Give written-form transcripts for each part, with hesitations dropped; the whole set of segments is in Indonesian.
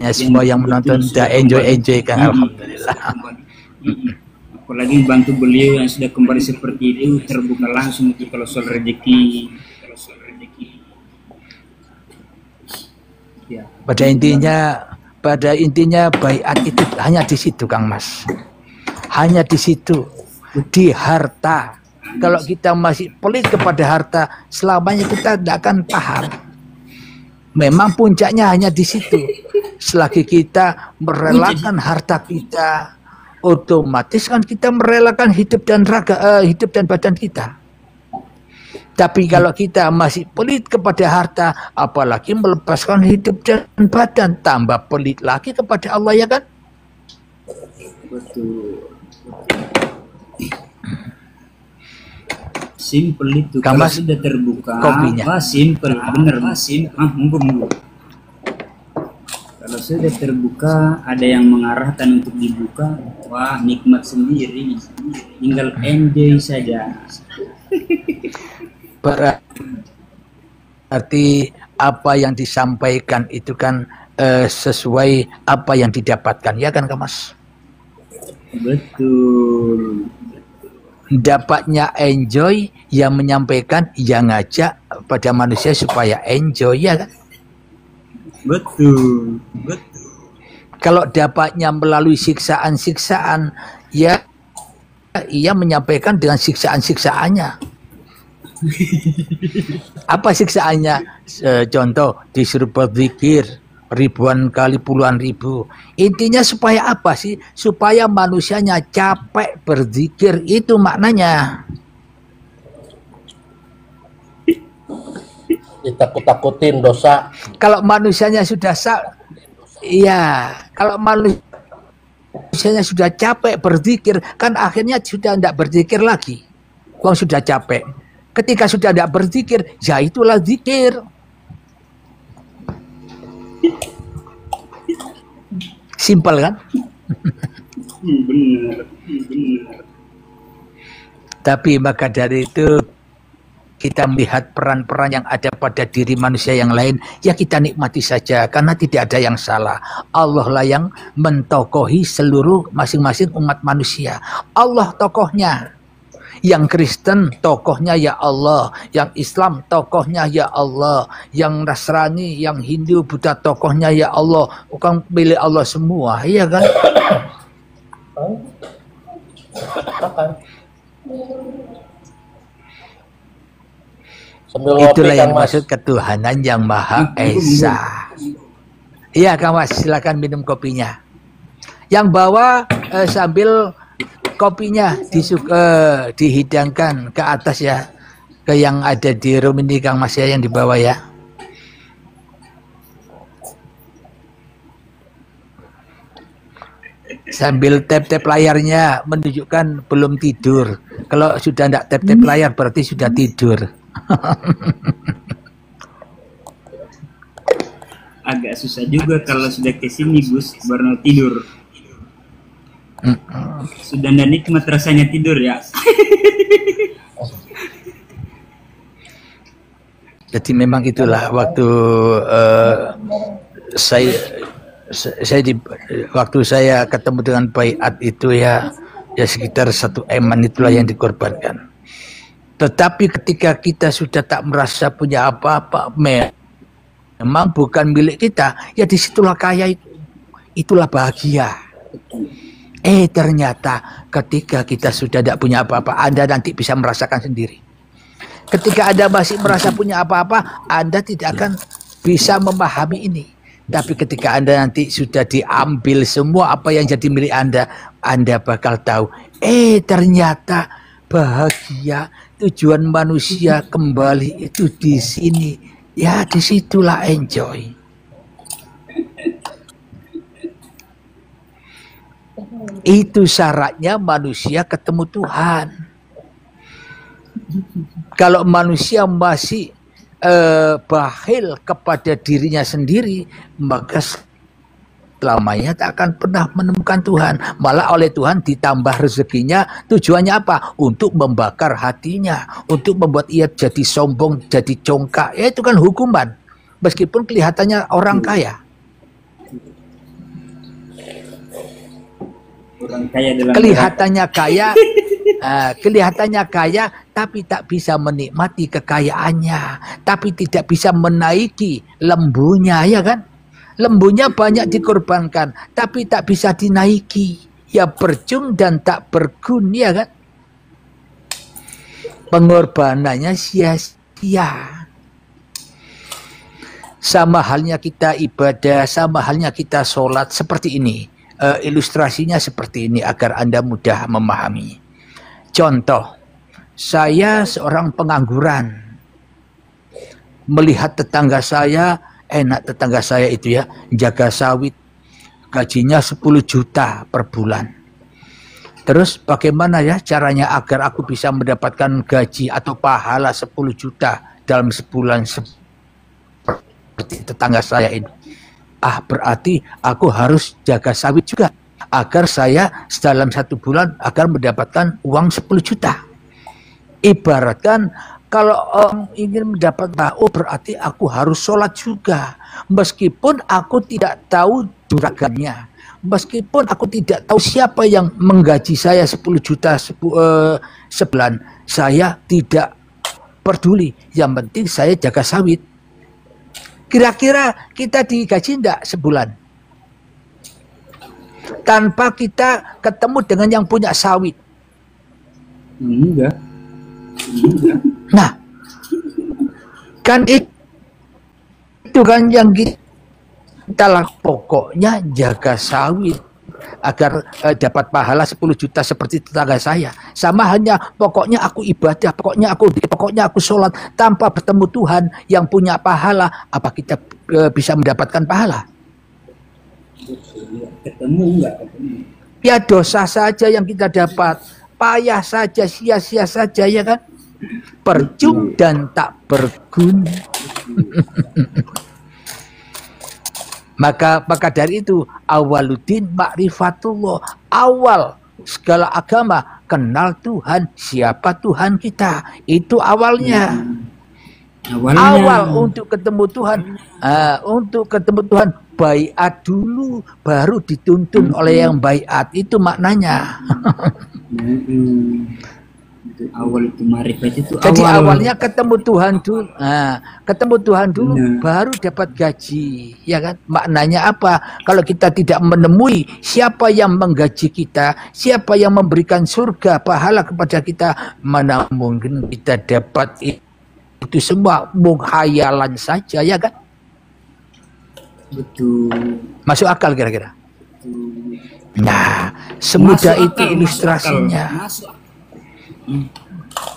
Ya, semua yang menonton sudah enjoy kan, alhamdulillah. Apalagi bantu beliau yang sudah kembali seperti itu, terbuka langsung itu kalau soal rezeki. Ya. Pada intinya baiat itu hanya di situ, Kang Mas. Hanya di situ, di harta. Kalau kita masih pelit kepada harta, selamanya kita tidak akan paham. Memang puncaknya hanya di situ. Selagi kita merelakan harta kita, otomatis kan kita merelakan hidup dan badan kita. Tapi kalau kita masih pelit kepada harta, apalagi melepaskan hidup dan badan, tambah pelit lagi kepada Allah, ya kan? Betul. Simple itu. Kang Kalau Mas, sudah terbuka, kopinya. simple, bener Mas. Monggo. Kalau sudah terbuka, ada yang mengarahkan untuk dibuka, wah nikmat sendiri. Tinggal enjoy saja. Berarti apa yang disampaikan itu kan sesuai apa yang didapatkan, ya kan, Kang Mas? Betul. Dapatnya enjoy, yang menyampaikan, yang ngajak pada manusia supaya enjoy, ya kan? Betul. Kalau dapatnya melalui siksaan-siksaan, ya ia menyampaikan dengan siksaan-siksaannya. Apa siksaannya? Contoh, disuruh berzikir ribuan kali, puluhan ribu. Intinya supaya apa sih? Supaya manusianya capek berzikir, itu maknanya. Ditakut-takutin dosa. Kalau manusianya sudah kalau manusianya sudah capek berzikir, kan akhirnya sudah tidak berzikir lagi. Wong sudah capek. Ketika sudah tidak berzikir, ya itulah zikir. Simpel kan? Benar. Tapi maka dari itu kita melihat peran-peran yang ada pada diri manusia yang lain, ya kita nikmati saja karena tidak ada yang salah. Allah lah yang mentokohi seluruh masing-masing umat manusia. Allah tokohnya. Yang Kristen tokohnya ya Allah, yang Islam tokohnya ya Allah, yang Nasrani, yang Hindu, Buddha tokohnya ya Allah. Bukan milik Allah semua, iya kan? Itulah yang dimaksud ketuhanan yang Maha Esa. Iya, Kang Mas, silakan minum kopinya. Yang bawa sambil kopinya dihidangkan ke atas ya, ke yang ada di room ini, Kang Mas, ya, yang dibawa ya. Sambil tap-tap layarnya menunjukkan belum tidur. Kalau sudah tidak tap-tap layar berarti sudah tidur. Agak susah juga kalau sudah kesini Gus baru tidur. Sudah tidak nikmat rasanya tidur ya. Jadi memang itulah waktu waktu saya ketemu dengan baiat itu ya sekitar 1 eman itulah yang dikorbankan. Tetapi ketika kita sudah tak merasa punya apa-apa, memang bukan milik kita, ya disitulah kaya itu, itulah bahagia. Ternyata ketika kita sudah tidak punya apa-apa, Anda nanti bisa merasakan sendiri. Ketika Anda masih merasa punya apa-apa, Anda tidak akan bisa memahami ini. Tapi ketika Anda nanti sudah diambil semua apa yang jadi milik Anda bakal tahu, ternyata bahagia, tujuan manusia kembali itu di sini. Ya, disitulah enjoy. Itu syaratnya manusia ketemu Tuhan. Kalau manusia masih bakhil kepada dirinya sendiri, maka selamanya tak akan pernah menemukan Tuhan. Malah oleh Tuhan ditambah rezekinya. Tujuannya apa? Untuk membakar hatinya, untuk membuat ia jadi sombong, jadi congkak. Ya itu kan hukuman. Meskipun kelihatannya orang kaya. Orang kaya dalam Kelihatannya kaya, kelihatannya kaya, tapi tak bisa menikmati kekayaannya, tapi tidak bisa menaiki lembunya, ya kan? Lembunya banyak dikorbankan, tapi tak bisa dinaiki. Ya percuma dan tak berguna, ya kan? Pengorbanannya sia-sia. Sama halnya kita ibadah, sama halnya kita sholat seperti ini. Ilustrasinya seperti ini agar Anda mudah memahami. Contoh, saya seorang pengangguran. Melihat tetangga saya, enak tetangga saya itu ya, jaga sawit, gajinya 10 juta per bulan. Terus bagaimana ya caranya agar aku bisa mendapatkan gaji atau pahala 10 juta dalam sebulan seperti tetangga saya ini? Berarti aku harus jaga sawit juga agar saya dalam 1 bulan agar mendapatkan uang 10 juta. Ibaratkan kalau orang ingin mendapat berarti aku harus sholat juga. Meskipun aku tidak tahu juragannya. Meskipun aku tidak tahu siapa yang menggaji saya 10 juta sebulan. Saya tidak peduli. Yang penting saya jaga sawit. Kira-kira kita digaji enggak sebulan? Tanpa kita ketemu dengan yang punya sawit. Enggak. Nah, kan itu kan yang kita lakukan, pokoknya jaga sawit agar dapat pahala 10 juta seperti tetangga saya. Sama hanya pokoknya aku ibadah, pokoknya aku sholat tanpa bertemu Tuhan yang punya pahala. Apa kita bisa mendapatkan pahala? Ketemu enggak ketemu. Ya dosa saja yang kita dapat, payah saja, sia-sia saja, ya kan? Percuma dan tak berguna. Maka dari itu awaluddin ma'rifatullah, awal segala agama kenal Tuhan, siapa Tuhan kita, itu awalnya. Awal untuk ketemu Tuhan, baiat dulu baru dituntun oleh yang baiat, itu maknanya. Awal itu marifat itu jadi awalnya ketemu Tuhan dulu, ketemu Tuhan dulu baru dapat gaji, ya kan? Maknanya apa? Kalau kita tidak menemui siapa yang menggaji kita, siapa yang memberikan surga pahala kepada kita, mana mungkin kita dapat itu semua menghayalan saja, ya kan? Betul. Masuk akal kira-kira? Nah, semudah itu ilustrasinya.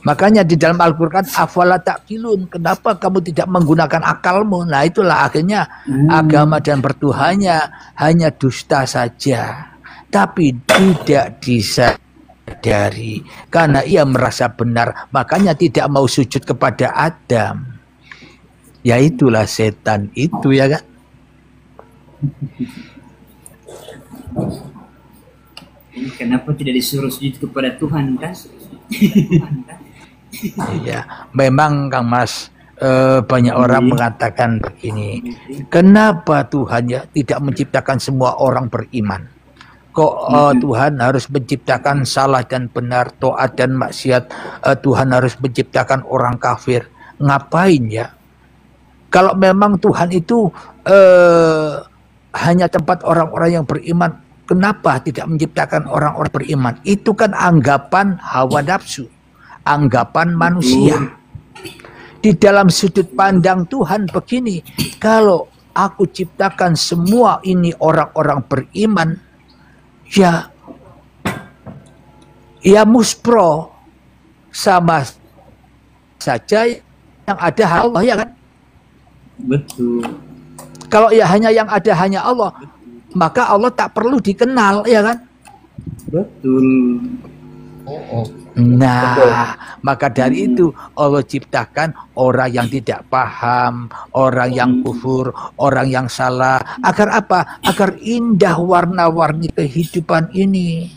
Makanya di dalam Al-Quran, afala ta'qilun, kenapa kamu tidak menggunakan akalmu? Nah itulah akhirnya agama dan bertuhannya hanya dusta saja, tapi tidak disadari karena ia merasa benar, makanya tidak mau sujud kepada Adam. Ya itulah setan itu, ya kan? Kenapa tidak disuruh sujud kepada Tuhan, kan? Iya, memang Kang Mas, banyak orang mengatakan begini, kenapa Tuhan ya tidak menciptakan semua orang beriman? Kok Tuhan harus menciptakan salah dan benar, taat dan maksiat? Tuhan harus menciptakan orang kafir. Ngapain ya? Kalau memang Tuhan itu hanya tempat orang-orang yang beriman, kenapa tidak menciptakan orang-orang beriman? Itu kan anggapan hawa nafsu, anggapan manusia. Di dalam sudut pandang Tuhan begini, kalau aku ciptakan semua ini orang-orang beriman, ya muspro, sama saja yang ada Allah, ya kan? Betul. Kalau ya hanya yang ada hanya Allah, maka Allah tak perlu dikenal, ya kan? Betul. Nah, maka dari itu Allah ciptakan orang yang tidak paham, orang yang kufur, orang yang salah. Agar apa? Agar indah warna-warni kehidupan ini.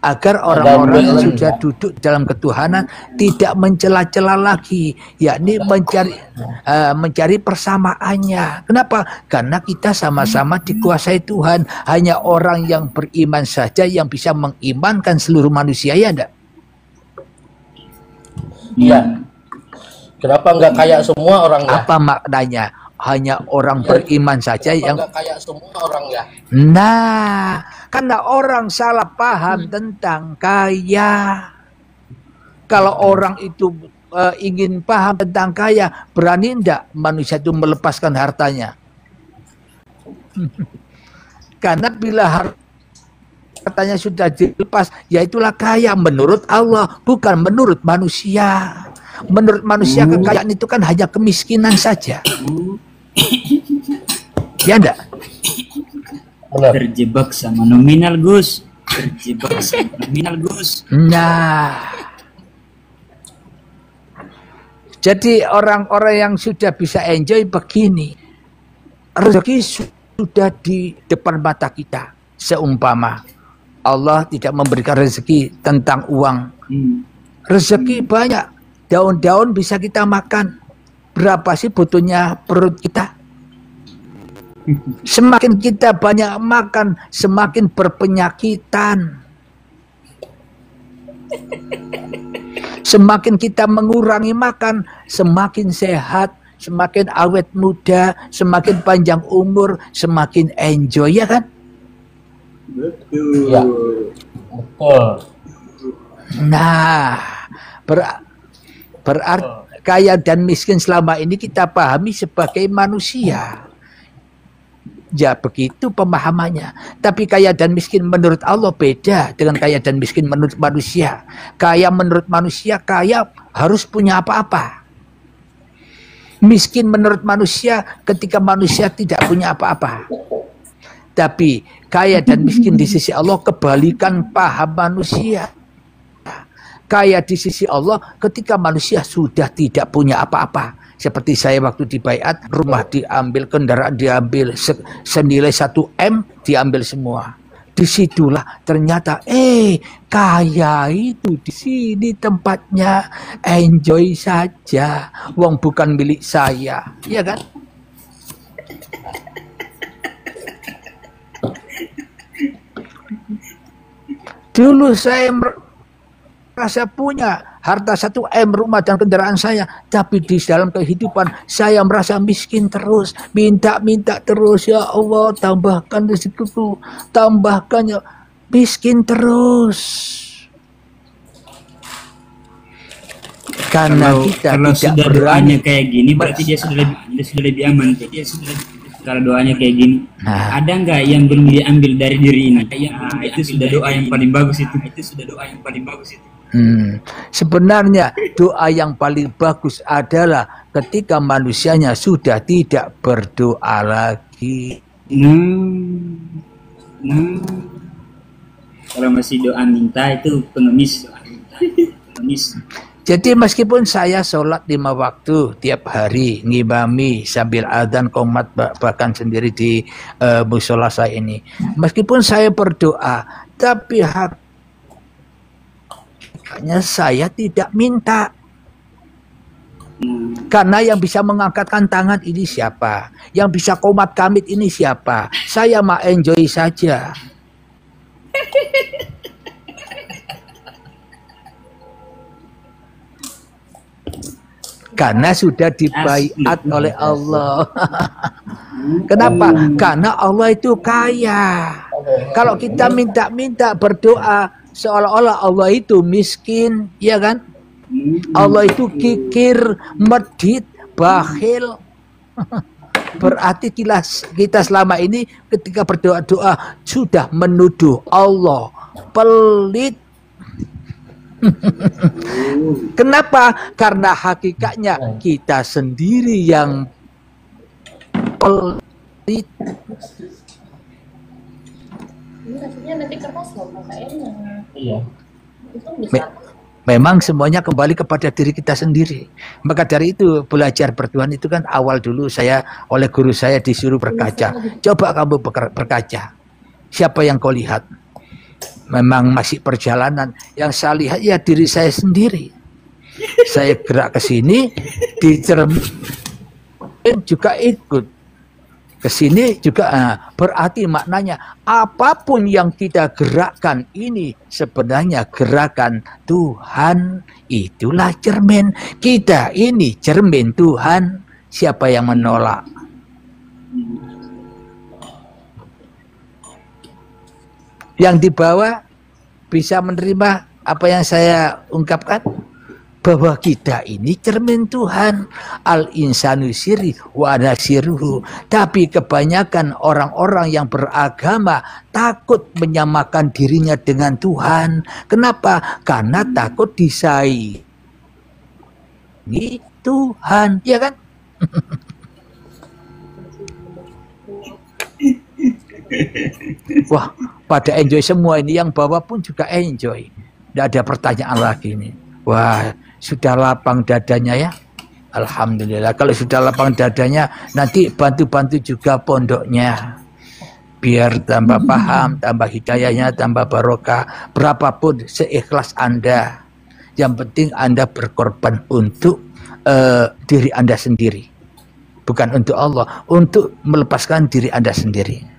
agar orang-orang yang sudah duduk dalam ketuhanan tidak mencela-cela lagi, yakni mencari persamaannya. Kenapa? Karena kita sama-sama dikuasai Tuhan. Hanya orang yang beriman saja yang bisa mengimankan seluruh manusia, ya enggak? Iya. Kenapa nggak kayak semua orang ya? Apa maknanya? Hanya orang beriman saja yang nggak kayak semua orang ya? Nah, karena orang salah paham tentang kaya. Kalau orang itu ingin paham tentang kaya, berani enggak manusia itu melepaskan hartanya? Karena bila hartanya sudah dilepas, ya itulah kaya menurut Allah, bukan menurut manusia. Menurut manusia kekayaan itu kan hanya kemiskinan saja. Ya enggak? Benar. Terjebak sama nominal, Gus. Terjebak sama nominal, Gus. Nah, jadi orang-orang yang sudah bisa enjoy begini, rezeki sudah di depan mata kita. Seumpama Allah tidak memberikan rezeki tentang uang, rezeki banyak, daun-daun bisa kita makan. Berapa sih butuhnya perut kita? Semakin kita banyak makan, semakin berpenyakitan. Semakin kita mengurangi makan, semakin sehat, semakin awet muda, semakin panjang umur, semakin enjoy, ya kan? Betul. Ya. Betul. Nah, berarti kaya dan miskin selama ini kita pahami sebagai manusia. Ya begitu pemahamannya. Tapi kaya dan miskin menurut Allah beda dengan kaya dan miskin menurut manusia. Kaya menurut manusia, kaya harus punya apa-apa. Miskin menurut manusia ketika manusia tidak punya apa-apa. Tapi kaya dan miskin di sisi Allah kebalikan paham manusia. Kaya di sisi Allah ketika manusia sudah tidak punya apa-apa. Seperti saya waktu di baiat, rumah diambil, kendaraan diambil, senilai 1 M diambil semua. Disitulah ternyata kaya itu di sini tempatnya, enjoy saja, wong bukan milik saya, ya kan? Dulu saya merasa punya harta 1 M, rumah dan kendaraan saya, tapi di dalam kehidupan saya merasa miskin terus, minta terus, ya Allah tambahkan rezekiku, tambahkan, ya, miskin terus. Karena kita kalau tidak sudah berani doanya kayak gini, berarti dia sudah lebih aman. Kalau doanya kayak gini, ada nggak yang belum diambil dari diri ini? Itu sudah doa yang paling bagus itu. Sebenarnya doa yang paling bagus adalah ketika manusianya sudah tidak berdoa lagi. Kalau masih doa minta itu pengemis. Jadi meskipun saya sholat 5 waktu tiap hari, ngimami sambil adzan qomat bahkan sendiri di musola saya ini, meskipun saya berdoa, tapi hakikatnya saya tidak minta. Karena yang bisa mengangkatkan tangan ini siapa? Yang bisa qomat kamit ini siapa? Saya mah enjoy saja. Karena sudah dibaiat oleh Allah. Kenapa? Karena Allah itu kaya. Kalau kita minta-minta berdoa, seolah-olah Allah itu miskin, ya kan? Allah itu kikir, medit, bakhil. Berarti kita selama ini ketika berdoa-doa sudah menuduh Allah pelit. Kenapa? Karena hakikatnya kita sendiri yang pelit. Ini rasanya nanti keras loh KKN-nya. Iya. Itu bisa. Memang semuanya kembali kepada diri kita sendiri. Maka dari itu belajar bertuhan itu kan awal dulu saya oleh guru saya disuruh berkaca. Coba kamu berkaca. Siapa yang kau lihat? memang masih perjalanan. Yang saya lihat ya diri saya sendiri. Saya gerak ke sini, di cermin juga ikut ke sini juga. Berarti maknanya apapun yang kita gerakkan ini sebenarnya gerakan Tuhan. Itulah cermin. Kita ini cermin Tuhan. Siapa yang menolak? Yang di bawah bisa menerima apa yang saya ungkapkan, bahwa kita ini cermin Tuhan. Al-insanu sirri wa nasiruhu. Tapi kebanyakan orang-orang yang beragama takut menyamakan dirinya dengan Tuhan. Kenapa? Karena takut disaingi Tuhan, ya kan? Wah, pada enjoy semua ini, yang bawah pun juga enjoy. Tidak ada pertanyaan lagi nih. Wah, sudah lapang dadanya ya. Alhamdulillah. Kalau sudah lapang dadanya, nanti bantu-bantu juga pondoknya. Biar tambah paham, tambah hidayahnya, tambah barokah. Berapapun seikhlas Anda. Yang penting Anda berkorban untuk diri Anda sendiri. Bukan untuk Allah, untuk melepaskan diri Anda sendiri.